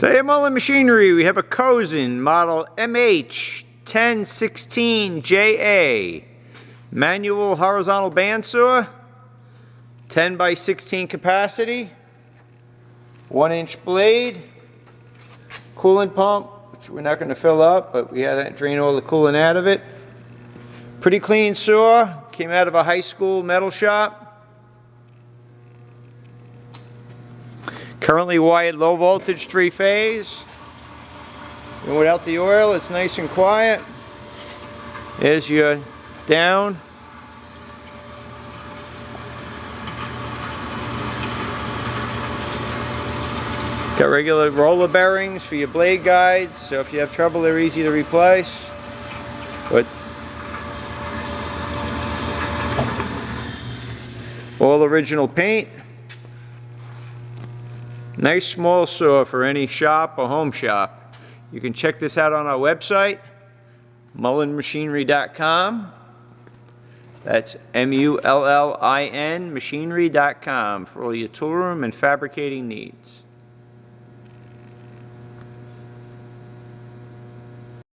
Today at Mullin Machinery, we have a Cosen model MH1016JA. Manual horizontal bandsaw, 10 by 16 capacity, 1-inch blade, coolant pump, which we're not going to fill up, but we had to drain all the coolant out of it. Pretty clean saw, came out of a high school metal shop. Currently wired low voltage 3-phase. And without the oil, it's nice and quiet. There's your down. Got regular roller bearings for your blade guides, so if you have trouble, they're easy to replace. But all original paint. Nice small saw for any shop or home shop. You can check this out on our website, mullinmachinery.com. That's MULLIN machinery.com for all your toolroom and fabricating needs.